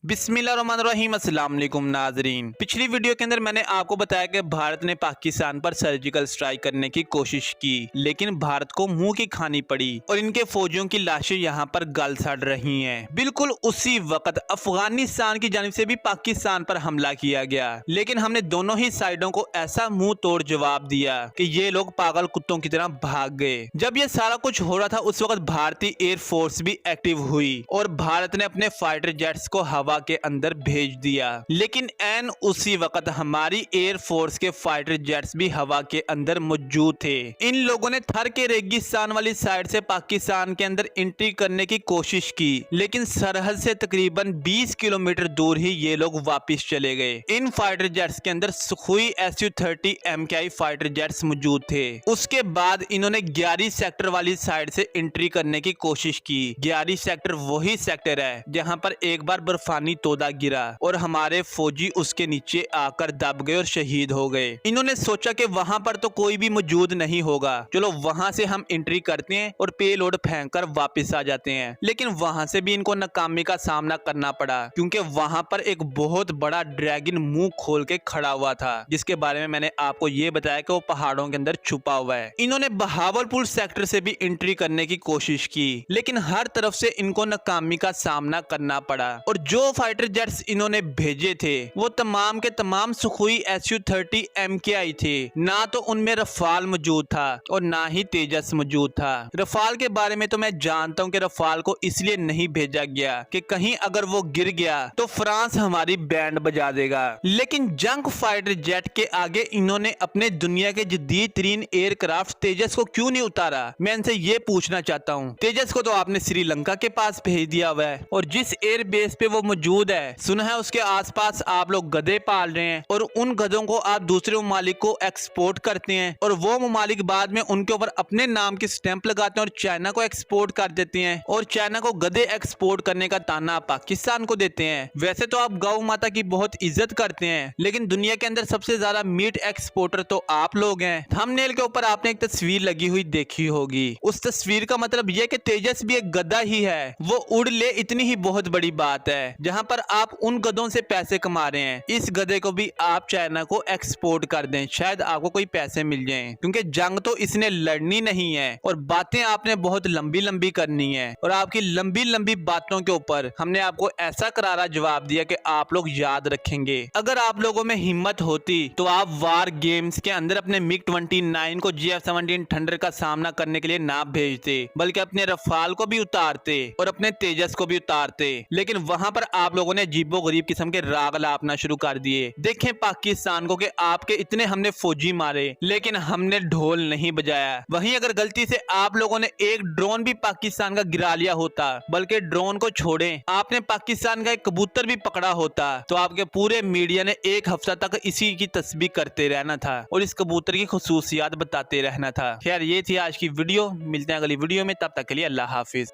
बिस्मिल्लाहिर्रहमानिर्रहीम, अस्सलाम वालेकुम नाजरीन। पिछली वीडियो के अंदर मैंने आपको बताया कि भारत ने पाकिस्तान पर सर्जिकल स्ट्राइक करने की कोशिश की, लेकिन भारत को मुंह की खानी पड़ी और इनके फौजियों की लाशें यहां पर गल सड़ रही हैं। बिल्कुल उसी वक्त अफगानिस्तान की जानिब से भी पाकिस्तान पर हमला किया गया, लेकिन हमने दोनों ही साइडों को ऐसा मुंह तोड़ जवाब दिया कि ये लोग पागल कुत्तों की तरह भाग गए। जब ये सारा कुछ हो रहा था उस वक्त भारतीय एयरफोर्स भी एक्टिव हुई और भारत ने अपने फाइटर जेट्स को हवा के अंदर भेज दिया, लेकिन एन उसी वक्त हमारी एयरफोर्स के फाइटर जेट्स भी हवा के अंदर मौजूद थे। इन लोगों ने थर के रेगिस्तान वाली साइड से पाकिस्तान के अंदर एंट्री करने की कोशिश की, लेकिन सरहद से तकरीबन 20 किलोमीटर दूर ही ये लोग वापस चले गए। इन फाइटर जेट्स के अंदर Sukhoi Su-30 MKI fighter jets मौजूद थे। उसके बाद इन्होंने 11 सेक्टर वाली साइड से एंट्री करने की कोशिश की। 11 सेक्टर वही सेक्टर है जहां पर एक बार बर्फानी तोदा गिरा और हमारे फौजी उसके नीचे आकर दब गए और शहीद हो गए। इन्होंने सोचा कि वहां पर तो कोई भी मौजूद नहीं होगा, चलो वहां से हम एंट्री करते हैं और पेलोड फेंक कर वापस आ जाते हैं। लेकिन वहां से भी इनको नाकामी का सामना करना पड़ा, क्योंकि वहां पर एक बहुत बड़ा ड्रैगन मुंह खोल के खड़ा हुआ था, जिसके बारे में मैंने आपको ये बताया कि वो पहाड़ों के अंदर छुपा हुआ है। इन्होंने बहावलपुर सेक्टर से भी एंट्री करने की कोशिश की, लेकिन हर तरफ से इनको नाकामी का सामना करना पड़ा और जो फाइटर जेट्स इन्होंने भेजे थे वो तमाम के तमाम सुखोई Su-30 MKI थे। ना तो उनमें रफाल मौजूद था और ना ही तेजस मौजूद था। रफाल के बारे में तो मैं जानता हूं कि रफाल को इसलिए नहीं भेजा गया कि कहीं अगर वो गिर गया तो फ्रांस हमारी बैंड बजा देगा, लेकिन जंग फाइटर जेट के आगे इन्होंने अपने दुनिया के जदीद तरीन एयरक्राफ्ट तेजस को क्यों नहीं उतारा। मैं इनसे ये पूछना चाहता हूँ। तेजस को तो आपने श्रीलंका के पास भेज दिया हुआ है और जिस एयर बेस पे वो मौजूद है, सुना है उसके आसपास आप लोग गधे पाल रहे हैं और उन गधों को आप दूसरे ममालिक को एक्सपोर्ट करते हैं और वो ममालिक बाद में उनके ऊपर अपने नाम की स्टैंप लगाते हैं और चाइना को एक्सपोर्ट कर देते हैं और चाइना को गधे एक्सपोर्ट करने का ताना पाकिस्तान को देते हैं। वैसे तो आप गौ माता की बहुत इज्जत करते हैं, लेकिन दुनिया के अंदर सबसे ज्यादा मीट एक्सपोर्टर तो आप लोग हैं। थंबनेल के ऊपर आपने एक तस्वीर लगी हुई देखी होगी। उस तस्वीर का मतलब यह कि तेजस भी एक गधा ही है, वो उड़ ले इतनी ही बहुत बड़ी बात है। जहां पर आप उन गधों से पैसे कमा रहे हैं, इस गधे को भी आप चाइना को एक्सपोर्ट कर दें, शायद आपको कोई पैसे मिल जाएं, क्योंकि जंग तो इसने लड़नी नहीं है और बातें आपने बहुत लंबी लंबी करनी है और आपकी लंबी लंबी बातों के ऊपर हमने आपको ऐसा करारा जवाब दिया कि आप लोग याद रखेंगे। अगर आप लोगों में हिम्मत होती तो आप वार गेम्स के अंदर अपने MiG-29 को GF-17 थंडर का सामना करने के लिए ना भेजते, बल्कि अपने रफाल को भी उतारते और अपने तेजस को भी उतारते। लेकिन वहां पर आप लोगों ने अजीबो गरीब किस्म के राग लापना शुरू कर दिए। देखें पाकिस्तान को कि आपके इतने हमने फौजी मारे, लेकिन हमने ढोल नहीं बजाया। वहीं अगर गलती से आप लोगों ने एक ड्रोन भी पाकिस्तान का गिरा लिया होता, बल्कि ड्रोन को छोड़ें, आपने पाकिस्तान का एक कबूतर भी पकड़ा होता, तो आपके पूरे मीडिया ने एक हफ्ता तक इसी की तस्बीह करते रहना था और इस कबूतर की खुसूसियात बताते रहना था। खैर, ये थी आज की वीडियो। मिलते हैं अगली वीडियो में, तब तक के लिए अल्लाह हाफिज।